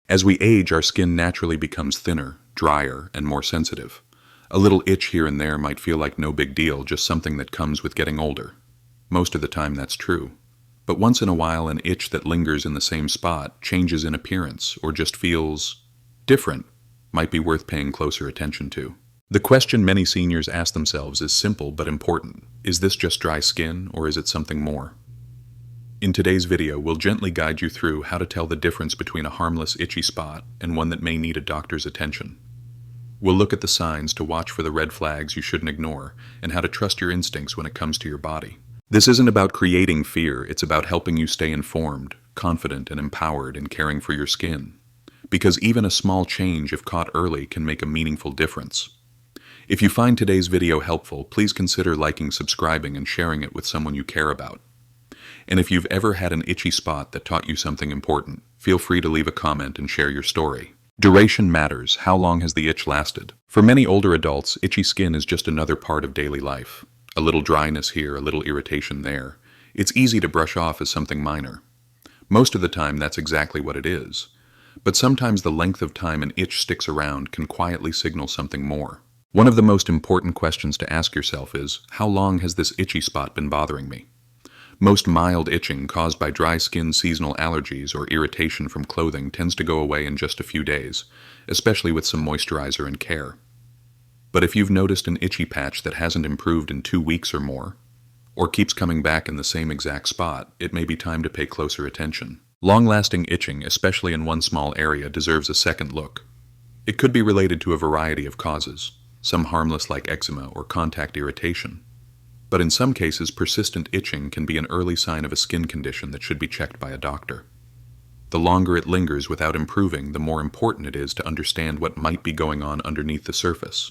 As we age, our skin naturally becomes thinner, drier, and more sensitive. A little itch here and there might feel like no big deal, just something that comes with getting older. Most of the time that's true. But once in a while, an itch that lingers in the same spot, changes in appearance, or just feels different, might be worth paying closer attention to. The question many seniors ask themselves is simple but important. Is this just dry skin, or is it something more? In today's video, we'll gently guide you through how to tell the difference between a harmless itchy spot and one that may need a doctor's attention. We'll look at the signs to watch for the red flags you shouldn't ignore, and how to trust your instincts when it comes to your body. This isn't about creating fear, it's about helping you stay informed, confident, and empowered in caring for your skin. Because even a small change, if caught early, can make a meaningful difference. If you find today's video helpful, please consider liking, subscribing, and sharing it with someone you care about. And if you've ever had an itchy spot that taught you something important, feel free to leave a comment and share your story. Duration matters. How long has the itch lasted? For many older adults, itchy skin is just another part of daily life. A little dryness here, a little irritation there. It's easy to brush off as something minor. Most of the time, that's exactly what it is. But sometimes the length of time an itch sticks around can quietly signal something more. One of the most important questions to ask yourself is, how long has this itchy spot been bothering me? Most mild itching caused by dry skin, seasonal allergies, or irritation from clothing tends to go away in just a few days, especially with some moisturizer and care. But if you've noticed an itchy patch that hasn't improved in 2 weeks or more, or keeps coming back in the same exact spot, it may be time to pay closer attention. Long-lasting itching, especially in one small area, deserves a second look. It could be related to a variety of causes, some harmless like eczema or contact irritation. But in some cases, persistent itching can be an early sign of a skin condition that should be checked by a doctor. The longer it lingers without improving, the more important it is to understand what might be going on underneath the surface.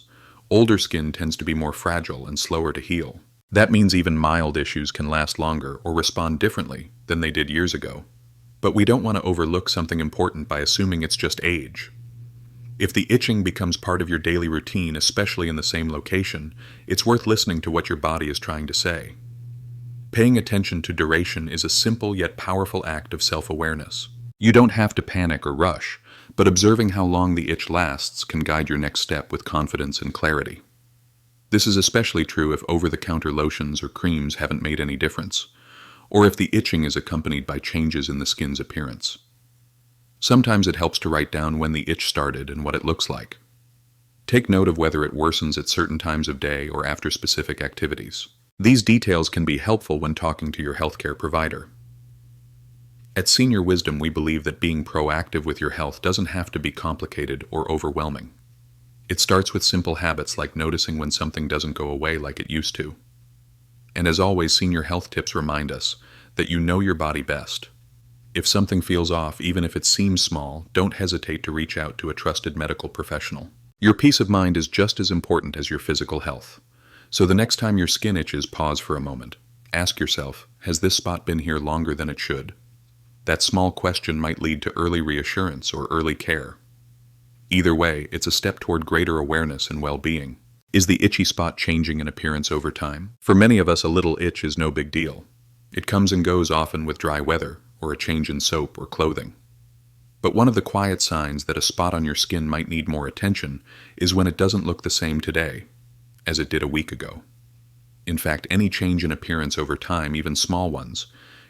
Older skin tends to be more fragile and slower to heal. That means even mild issues can last longer or respond differently than they did years ago. But we don't want to overlook something important by assuming it's just age. If the itching becomes part of your daily routine, especially in the same location, it's worth listening to what your body is trying to say. Paying attention to duration is a simple yet powerful act of self-awareness. You don't have to panic or rush, but observing how long the itch lasts can guide your next step with confidence and clarity. This is especially true if over-the-counter lotions or creams haven't made any difference, or if the itching is accompanied by changes in the skin's appearance. Sometimes it helps to write down when the itch started and what it looks like. Take note of whether it worsens at certain times of day or after specific activities. These details can be helpful when talking to your healthcare provider. At Senior Wisdom, we believe that being proactive with your health doesn't have to be complicated or overwhelming. It starts with simple habits like noticing when something doesn't go away like it used to. And as always, senior health tips remind us that you know your body best. If something feels off, even if it seems small, don't hesitate to reach out to a trusted medical professional. Your peace of mind is just as important as your physical health. So the next time your skin itches, pause for a moment. Ask yourself, has this spot been here longer than it should? That small question might lead to early reassurance or early care. Either way, it's a step toward greater awareness and well-being. Is the itchy spot changing in appearance over time? For many of us, a little itch is no big deal. It comes and goes often with dry weather, or a change in soap or clothing. But one of the quiet signs that a spot on your skin might need more attention is when it doesn't look the same today as it did a week ago. In fact, any change in appearance over time, even small ones,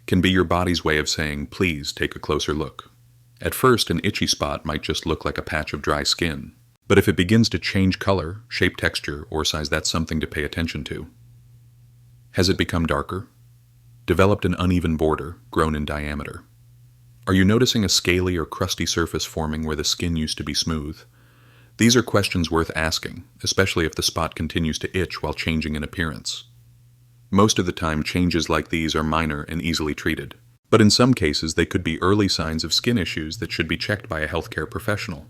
can be your body's way of saying, please take a closer look. At first, an itchy spot might just look like a patch of dry skin. But if it begins to change color, shape, texture, or size, that's something to pay attention to. Has it become darker? Developed an uneven border, grown in diameter? Are you noticing a scaly or crusty surface forming where the skin used to be smooth? These are questions worth asking, especially if the spot continues to itch while changing in appearance. Most of the time, changes like these are minor and easily treated. But in some cases, they could be early signs of skin issues that should be checked by a healthcare professional.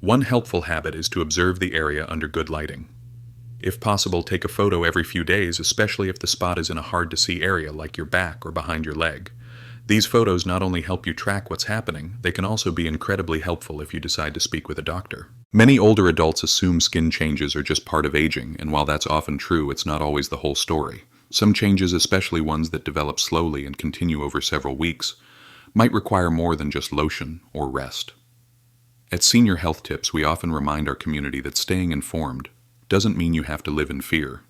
One helpful habit is to observe the area under good lighting. If possible, take a photo every few days, especially if the spot is in a hard-to-see area like your back or behind your leg. These photos not only help you track what's happening, they can also be incredibly helpful if you decide to speak with a doctor. Many older adults assume skin changes are just part of aging, and while that's often true, it's not always the whole story. Some changes, especially ones that develop slowly and continue over several weeks, might require more than just lotion or rest. At Senior Health Tips, we often remind our community that staying informed doesn't mean you have to live in fear.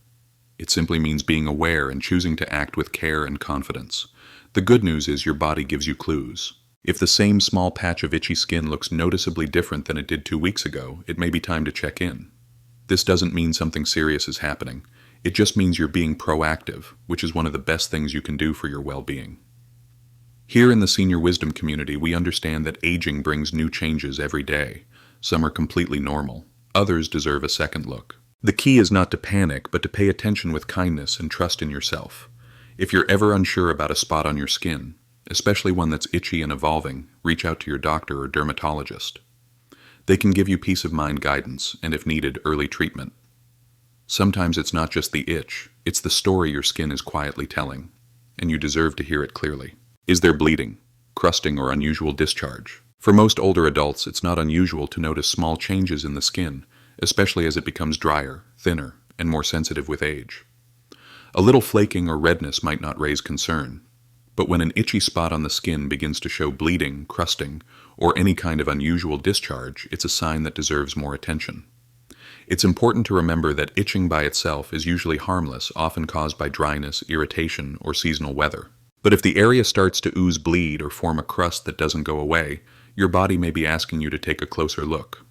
It simply means being aware and choosing to act with care and confidence. The good news is your body gives you clues. If the same small patch of itchy skin looks noticeably different than it did 2 weeks ago, it may be time to check in. This doesn't mean something serious is happening. It just means you're being proactive, which is one of the best things you can do for your well-being. Here in the Senior Wisdom community, we understand that aging brings new changes every day. Some are completely normal. Others deserve a second look. The key is not to panic, but to pay attention with kindness and trust in yourself. If you're ever unsure about a spot on your skin, especially one that's itchy and evolving, reach out to your doctor or dermatologist. They can give you peace of mind guidance and, if needed, early treatment. Sometimes it's not just the itch, it's the story your skin is quietly telling, and you deserve to hear it clearly. Is there bleeding, crusting, or unusual discharge? For most older adults, it's not unusual to notice small changes in the skin, especially as it becomes drier, thinner, and more sensitive with age. A little flaking or redness might not raise concern, but when an itchy spot on the skin begins to show bleeding, crusting, or any kind of unusual discharge, it's a sign that deserves more attention. It's important to remember that itching by itself is usually harmless, often caused by dryness, irritation, or seasonal weather. But if the area starts to ooze bleed or form a crust that doesn't go away, your body may be asking you to take a closer look.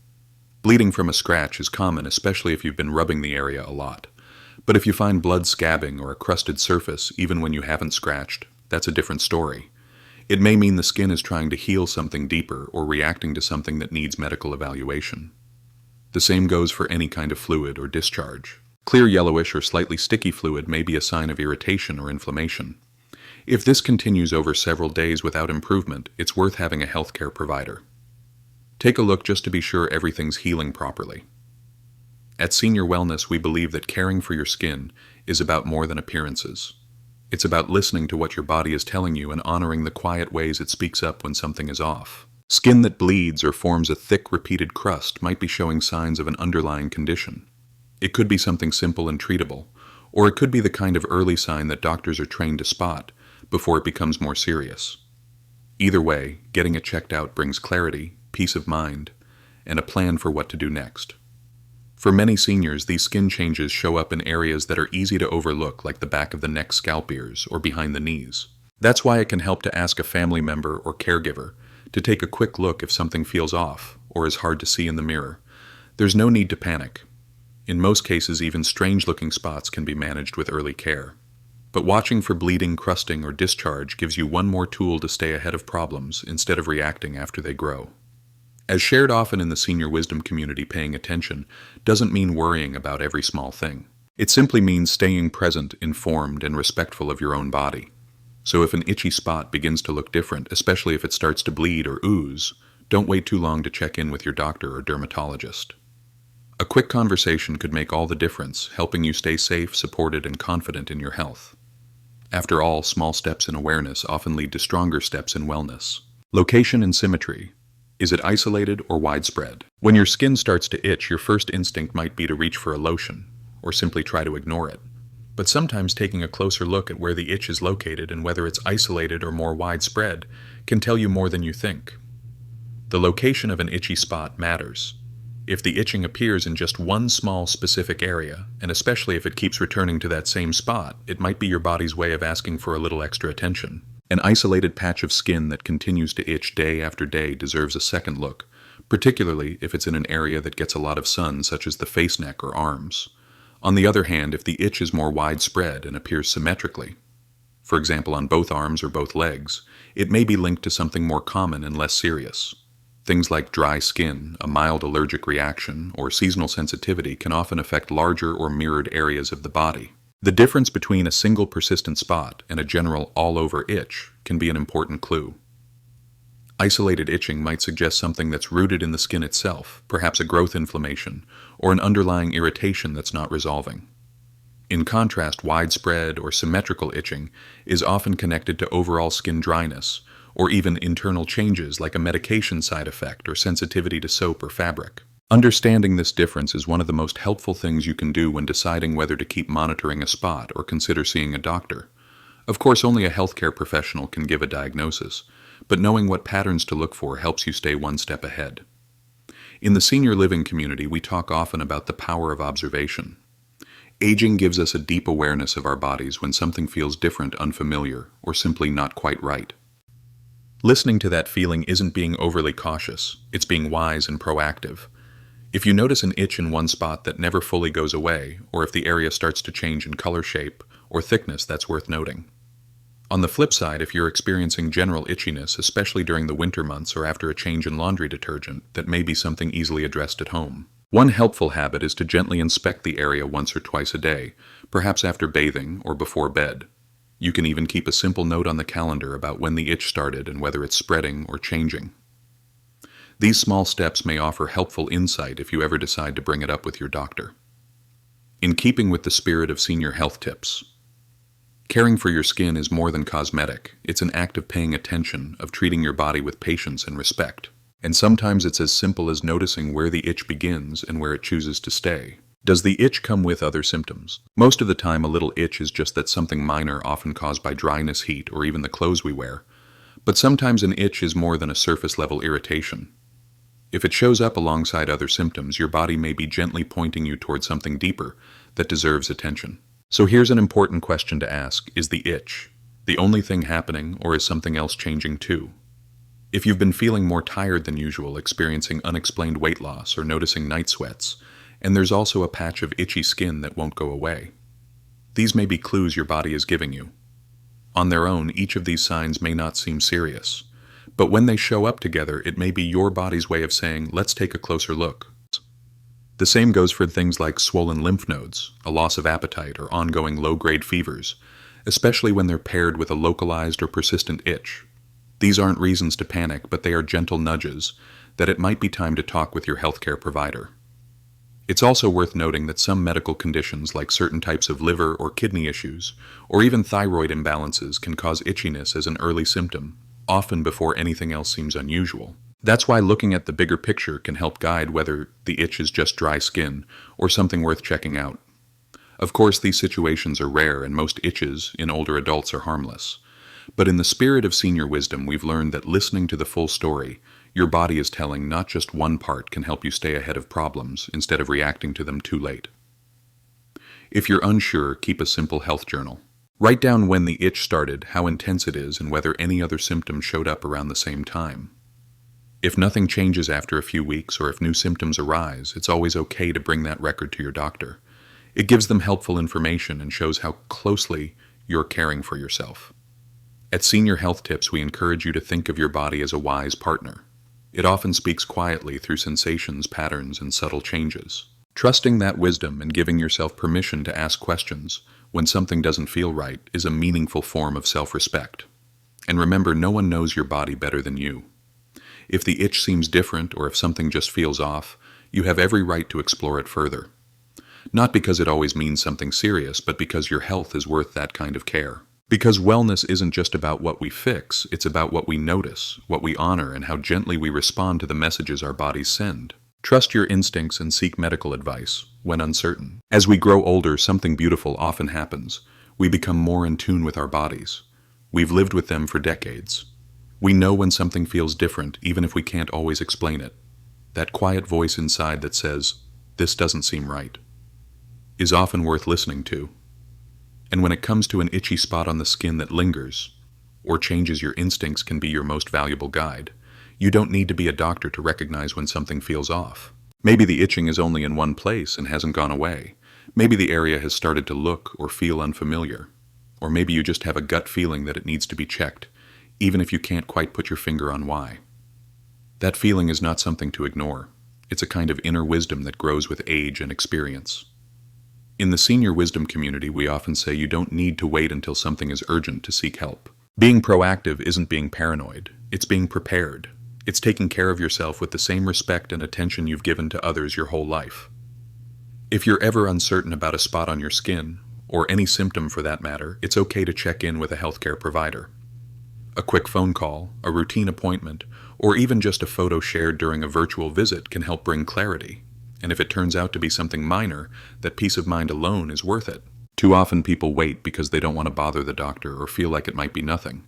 Bleeding from a scratch is common, especially if you've been rubbing the area a lot. But if you find blood scabbing or a crusted surface, even when you haven't scratched, that's a different story. It may mean the skin is trying to heal something deeper or reacting to something that needs medical evaluation. The same goes for any kind of fluid or discharge. Clear yellowish or slightly sticky fluid may be a sign of irritation or inflammation. If this continues over several days without improvement, it's worth having a healthcare provider. Take a look just to be sure everything's healing properly. At Senior Wellness, we believe that caring for your skin is about more than appearances. It's about listening to what your body is telling you and honoring the quiet ways it speaks up when something is off. Skin that bleeds or forms a thick, repeated crust might be showing signs of an underlying condition. It could be something simple and treatable, or it could be the kind of early sign that doctors are trained to spot before it becomes more serious. Either way, getting it checked out brings clarity, peace of mind, and a plan for what to do next. For many seniors, these skin changes show up in areas that are easy to overlook, like the back of the neck, scalp ears, or behind the knees. That's why it can help to ask a family member or caregiver to take a quick look if something feels off or is hard to see in the mirror. There's no need to panic. In most cases, even strange-looking spots can be managed with early care. But watching for bleeding, crusting, or discharge gives you one more tool to stay ahead of problems instead of reacting after they grow. As shared often in the Senior Wisdom community, paying attention doesn't mean worrying about every small thing. It simply means staying present, informed, and respectful of your own body. So if an itchy spot begins to look different, especially if it starts to bleed or ooze, don't wait too long to check in with your doctor or dermatologist. A quick conversation could make all the difference, helping you stay safe, supported, and confident in your health. After all, small steps in awareness often lead to stronger steps in wellness. Location and symmetry. Is it isolated or widespread? When your skin starts to itch, your first instinct might be to reach for a lotion, or simply try to ignore it. But sometimes taking a closer look at where the itch is located and whether it's isolated or more widespread can tell you more than you think. The location of an itchy spot matters. If the itching appears in just one small specific area, and especially if it keeps returning to that same spot, it might be your body's way of asking for a little extra attention. An isolated patch of skin that continues to itch day after day deserves a second look, particularly if it's in an area that gets a lot of sun, such as the face, neck, or arms. On the other hand, if the itch is more widespread and appears symmetrically, for example on both arms or both legs, it may be linked to something more common and less serious. Things like dry skin, a mild allergic reaction, or seasonal sensitivity can often affect larger or mirrored areas of the body. The difference between a single persistent spot and a general all-over itch can be an important clue. Isolated itching might suggest something that's rooted in the skin itself, perhaps a growth inflammation, or an underlying irritation that's not resolving. In contrast, widespread or symmetrical itching is often connected to overall skin dryness, or even internal changes like a medication side effect or sensitivity to soap or fabric. Understanding this difference is one of the most helpful things you can do when deciding whether to keep monitoring a spot or consider seeing a doctor. Of course, only a healthcare professional can give a diagnosis, but knowing what patterns to look for helps you stay one step ahead. In the senior living community, we talk often about the power of observation. Aging gives us a deep awareness of our bodies when something feels different, unfamiliar, or simply not quite right. Listening to that feeling isn't being overly cautious, it's being wise and proactive. If you notice an itch in one spot that never fully goes away, or if the area starts to change in color, shape, or thickness, that's worth noting. On the flip side, if you're experiencing general itchiness, especially during the winter months or after a change in laundry detergent, that may be something easily addressed at home. One helpful habit is to gently inspect the area once or twice a day, perhaps after bathing or before bed. You can even keep a simple note on the calendar about when the itch started and whether it's spreading or changing. These small steps may offer helpful insight if you ever decide to bring it up with your doctor. In keeping with the spirit of senior health tips, caring for your skin is more than cosmetic. It's an act of paying attention, of treating your body with patience and respect. And sometimes it's as simple as noticing where the itch begins and where it chooses to stay. Does the itch come with other symptoms? Most of the time, a little itch is just that something minor, often caused by dryness, heat, or even the clothes we wear. But sometimes an itch is more than a surface-level irritation. If it shows up alongside other symptoms, your body may be gently pointing you toward something deeper that deserves attention. So here's an important question to ask. Is the itch the only thing happening, or is something else changing too? If you've been feeling more tired than usual, experiencing unexplained weight loss, or noticing night sweats, and there's also a patch of itchy skin that won't go away, these may be clues your body is giving you. On their own, each of these signs may not seem serious, but when they show up together, it may be your body's way of saying, let's take a closer look. The same goes for things like swollen lymph nodes, a loss of appetite, or ongoing low-grade fevers, especially when they're paired with a localized or persistent itch. These aren't reasons to panic, but they are gentle nudges that it might be time to talk with your healthcare provider. It's also worth noting that some medical conditions, like certain types of liver or kidney issues, or even thyroid imbalances, can cause itchiness as an early symptom, often before anything else seems unusual. That's why looking at the bigger picture can help guide whether the itch is just dry skin or something worth checking out. Of course, these situations are rare, and most itches in older adults are harmless. But in the spirit of senior wisdom, we've learned that listening to the full story, your body is telling, not just one part, can help you stay ahead of problems instead of reacting to them too late. If you're unsure, keep a simple health journal. Write down when the itch started, how intense it is, and whether any other symptoms showed up around the same time. If nothing changes after a few weeks, or if new symptoms arise, it's always okay to bring that record to your doctor. It gives them helpful information and shows how closely you're caring for yourself. At Senior Health Tips, we encourage you to think of your body as a wise partner. It often speaks quietly through sensations, patterns, and subtle changes. Trusting that wisdom and giving yourself permission to ask questions when something doesn't feel right is a meaningful form of self-respect. And remember, no one knows your body better than you. If the itch seems different, or if something just feels off, you have every right to explore it further. Not because it always means something serious, but because your health is worth that kind of care. Because wellness isn't just about what we fix, it's about what we notice, what we honor, and how gently we respond to the messages our bodies send. Trust your instincts and seek medical advice when uncertain. As we grow older, something beautiful often happens. We become more in tune with our bodies. We've lived with them for decades. We know when something feels different, even if we can't always explain it. That quiet voice inside that says, "This doesn't seem right," is often worth listening to. And when it comes to an itchy spot on the skin that lingers or changes, your instincts can be your most valuable guide. You don't need to be a doctor to recognize when something feels off. Maybe the itching is only in one place and hasn't gone away. Maybe the area has started to look or feel unfamiliar. Or maybe you just have a gut feeling that it needs to be checked, even if you can't quite put your finger on why. That feeling is not something to ignore. It's a kind of inner wisdom that grows with age and experience. In the senior wisdom community, we often say you don't need to wait until something is urgent to seek help. Being proactive isn't being paranoid. It's being prepared. It's taking care of yourself with the same respect and attention you've given to others your whole life. If you're ever uncertain about a spot on your skin, or any symptom for that matter, it's okay to check in with a healthcare provider. A quick phone call, a routine appointment, or even just a photo shared during a virtual visit can help bring clarity. And if it turns out to be something minor, that peace of mind alone is worth it. Too often people wait because they don't want to bother the doctor or feel like it might be nothing.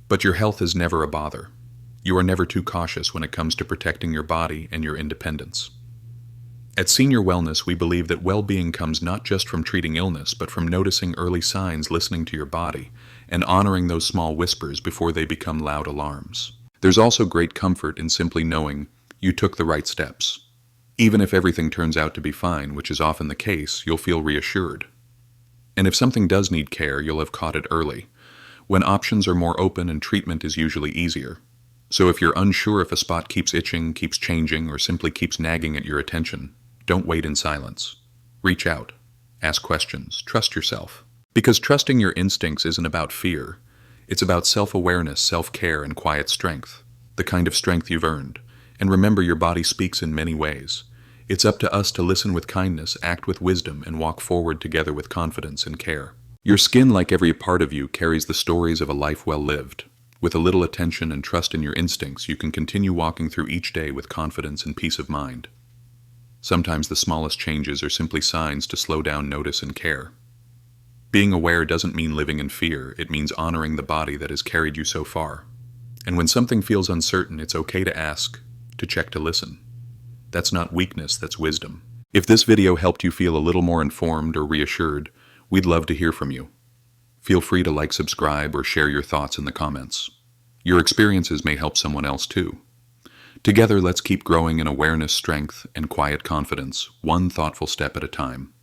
But your health is never a bother. You are never too cautious when it comes to protecting your body and your independence. At Senior Wellness, we believe that well-being comes not just from treating illness, but from noticing early signs, listening to your body, and honoring those small whispers before they become loud alarms. There's also great comfort in simply knowing you took the right steps. Even if everything turns out to be fine, which is often the case, you'll feel reassured. And if something does need care, you'll have caught it early, when options are more open and treatment is usually easier. So if you're unsure if a spot keeps itching, keeps changing, or simply keeps nagging at your attention, don't wait in silence. Reach out. Ask questions. Trust yourself. Because trusting your instincts isn't about fear. It's about self-awareness, self-care, and quiet strength. The kind of strength you've earned. And remember, your body speaks in many ways. It's up to us to listen with kindness, act with wisdom, and walk forward together with confidence and care. Your skin, like every part of you, carries the stories of a life well lived. With a little attention and trust in your instincts, you can continue walking through each day with confidence and peace of mind. Sometimes the smallest changes are simply signs to slow down, notice, and care. Being aware doesn't mean living in fear. It means honoring the body that has carried you so far. And when something feels uncertain, it's okay to ask, to check, to listen. That's not weakness, that's wisdom. If this video helped you feel a little more informed or reassured, we'd love to hear from you. Feel free to like, subscribe, or share your thoughts in the comments. Your experiences may help someone else too. Together, let's keep growing in awareness, strength, and quiet confidence, one thoughtful step at a time.